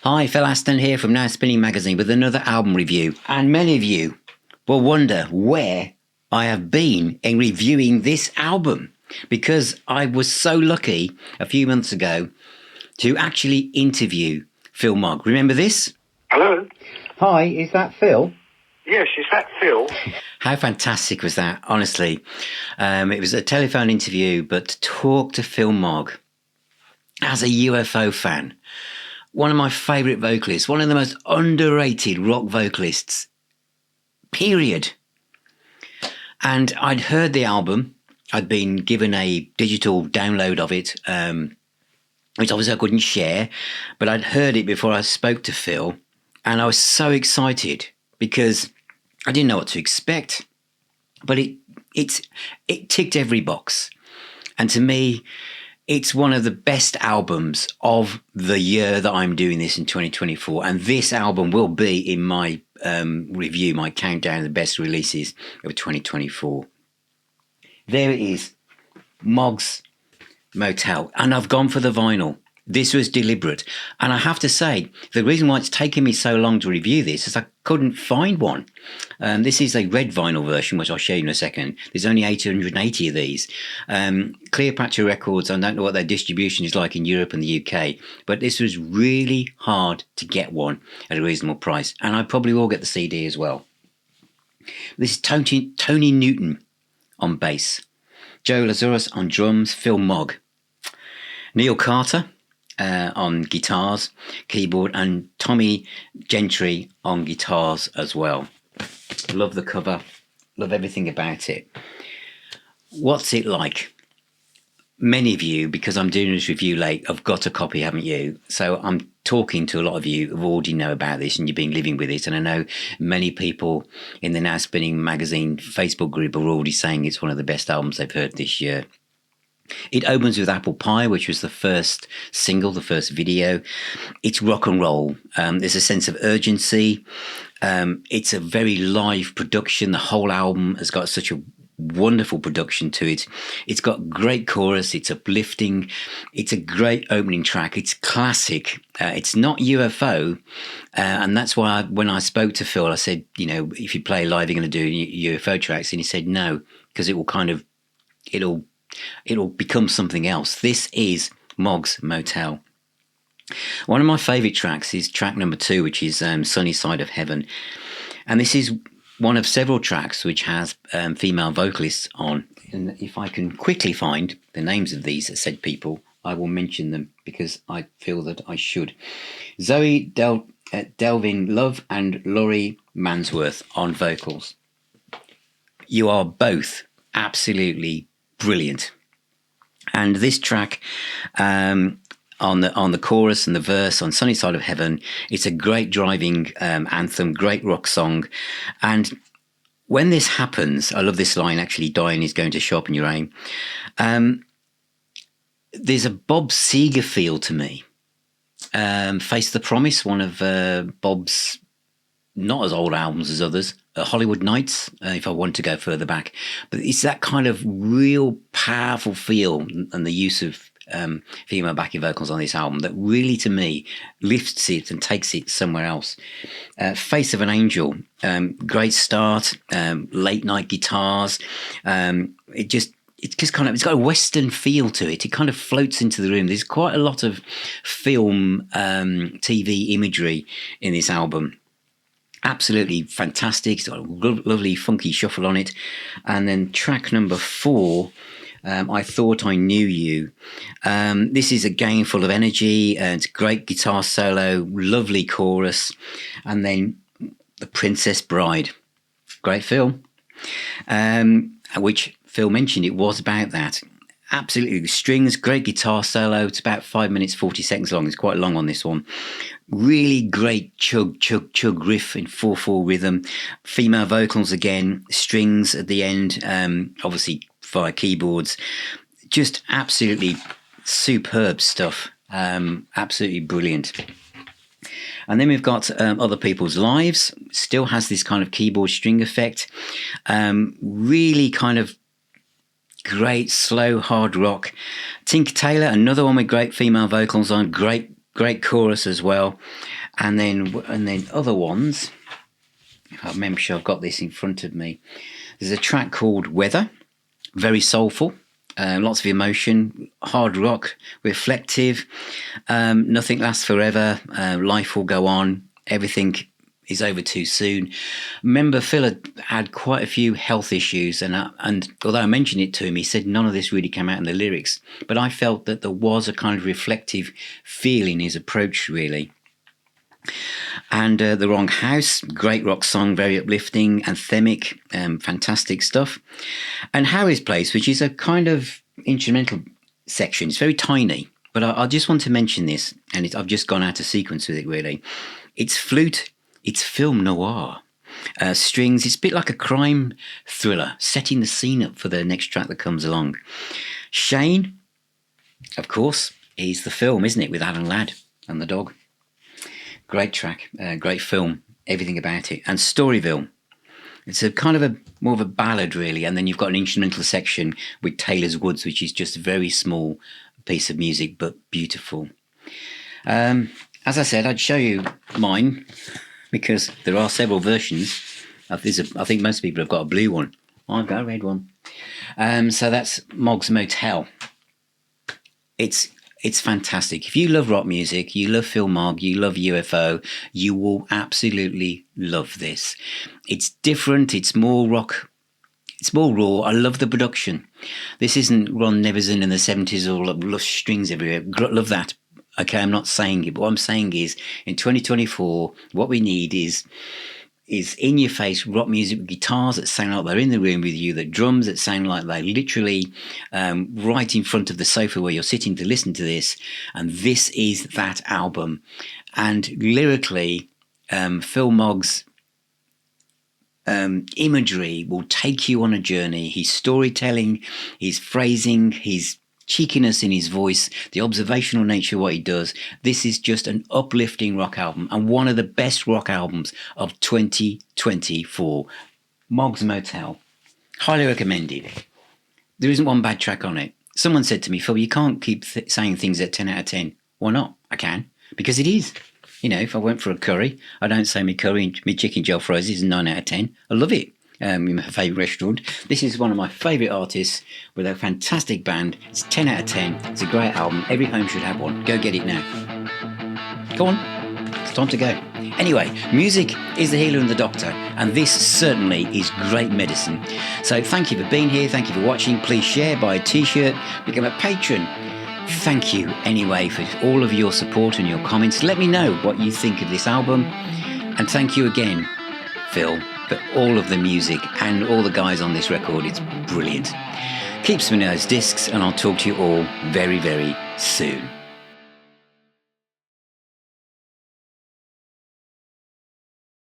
Hi, Phil Aston here from Now Spinning Magazine with another album review. And many of you will wonder where I have been in reviewing this album, because I was so lucky a few months ago to actually interview Phil Mogg. Remember this? Hello? Hi, is that Phil? Yes, is that Phil? How fantastic was that, honestly? It was a telephone interview, but to talk to Phil Mogg as a UFO fan, one of my favourite vocalists, one of the most underrated rock vocalists, period. And I'd heard the album. I'd been given a digital download of it, which obviously I couldn't share, but I'd heard it before I spoke to Phil. And I was so excited because I didn't know what to expect. But it ticked every box. And to me, it's one of the best albums of the year that I'm doing this in 2024. And this album will be in my review, my countdown of the best releases of 2024. There it is, Moggs Motel. And I've gone for the vinyl. This was deliberate. And I have to say, the reason why it's taken me so long to review this is I couldn't find one. This is a red vinyl version, which I'll show you in a second. There's only 880 of these. Cleopatra Records, I don't know what their distribution is like in Europe and the UK, but this was really hard to get one at a reasonable price. And I probably will get the CD as well. This is Tony Newton on bass, Joe Lazarus on drums, Phil Mogg, Neil Carter on guitars, keyboard, and Tommy Gentry on guitars as well. Love the cover, love everything about it. What's it like? Many of you, because I'm doing this review late, have got a copy, haven't you? So I'm talking to a lot of you who already know about this and you've been living with it. And I know many people in the Now Spinning Magazine Facebook group are already saying it's one of the best albums they've heard this year. It opens with Apple Pie, which was the first single, the first video. It's rock and roll. There's a sense of urgency. It's a very live production. The whole album has got such a wonderful production to it. It's got great chorus. It's uplifting. It's a great opening track. It's classic. It's not UFO. And that's why when I spoke to Phil, I said, you know, if you play live, you're going to do UFO tracks. And he said, no, because it will it'll become something else. This is Moggs Motel. One of my favourite tracks is track number 2, which is Sunny Side of Heaven. And this is one of several tracks which has female vocalists on. And if I can quickly find the names of these said people, I will mention them because I feel that I should. Zoe Delvin Love and Laurie Mansworth on vocals. You are both absolutely brilliant. And this track on the chorus and the verse on Sunny Side of Heaven, it's a great driving anthem, great rock song. And when this happens, I love this line, actually, dying is going to sharpen your aim. There's a Bob Seger feel to me. Face the Promise, one of Bob's not as old albums as others, Hollywood Nights, if I want to go further back. But it's that kind of real powerful feel and the use of female backing vocals on this album that really, to me, lifts it and takes it somewhere else. Face of an Angel, great start, late night guitars. It's got a Western feel to it. It kind of floats into the room. There's quite a lot of film, TV imagery in this album. Absolutely fantastic. It's got a lovely funky shuffle on it. And then track number 4, I Thought I Knew You. This is again full of energy, and it's great guitar solo, lovely chorus, and then The Princess Bride. Great film, which Phil mentioned it was about that. Absolutely, strings, great guitar solo. It's about 5 minutes, 40 seconds long. It's quite long on this one. Really great chug, chug, chug riff in 4/4 rhythm. Female vocals again, strings at the end, obviously via keyboards. Just absolutely superb stuff. Absolutely brilliant. And then we've got Other People's Lives. Still has this kind of keyboard string effect. Really kind of great slow hard rock. Tinker Tailor, another one with great female vocals on, great great chorus as well. And then other ones, if I remember sure I've got this in front of me. There's a track called Weather, very soulful, lots of emotion, hard rock, reflective, nothing lasts forever, life will go on, everything is over too soon. Remember, Phil had quite a few health issues, and although I mentioned it to him, he said none of this really came out in the lyrics, but I felt that there was a kind of reflective feel in his approach, really. And The Wrong House, great rock song, very uplifting, anthemic, fantastic stuff. And Harry's Place, which is a kind of instrumental section. It's very tiny, but I just want to mention this, and I've just gone out of sequence with it, really. It's flute, it's film noir. Strings, it's a bit like a crime thriller, setting the scene up for the next track that comes along. Shane, of course, is the film, isn't it, with Alan Ladd and the dog. Great track, great film, everything about it. And Storyville, it's a kind of more of a ballad, really. And then you've got an instrumental section with Taylor's Woods, which is just a very small piece of music, but beautiful. As I said, I'd show you mine because there are several versions. I think most people have got a blue one. I've got a red one. So that's Moggs Motel. It's fantastic. If you love rock music, you love Phil Mogg, you love UFO, you will absolutely love this. It's different. It's more rock. It's more raw. I love the production. This isn't Ron Neverson in the 70s or lush strings everywhere. Love that. Okay, I'm not saying it, but what I'm saying is in 2024, what we need is in-your-face rock music with guitars that sound like they're in the room with you, that drums that sound like they're literally right in front of the sofa where you're sitting to listen to this. And this is that album. And lyrically, Phil Mogg's imagery will take you on a journey. His storytelling, his phrasing, his cheekiness in his voice, the observational nature of what he does. This is just an uplifting rock album and one of the best rock albums of 2024. Moggs Motel. Highly recommended. There isn't one bad track on it. Someone said to me, Phil, you can't keep saying things at 10 out of 10. Why not? I can. Because it is. You know, if I went for a curry, I don't say my curry and my chicken gel fries is a 9 out of 10. I love it. In my favourite restaurant. This is one of my favourite artists with a fantastic band. It's 10 out of 10. It's a great album. Every home should have one. Go get it now. Go on. It's time to go. Anyway, music is the healer and the doctor, and this certainly is great medicine. So thank you for being here. Thank you for watching. Please share, buy a t-shirt, become a patron. Thank you anyway for all of your support and your comments. Let me know what you think of this album. And thank you again, Phil, for all of the music and all the guys on this record. It's brilliant. Keep spinning those discs, and I'll talk to you all very, very soon.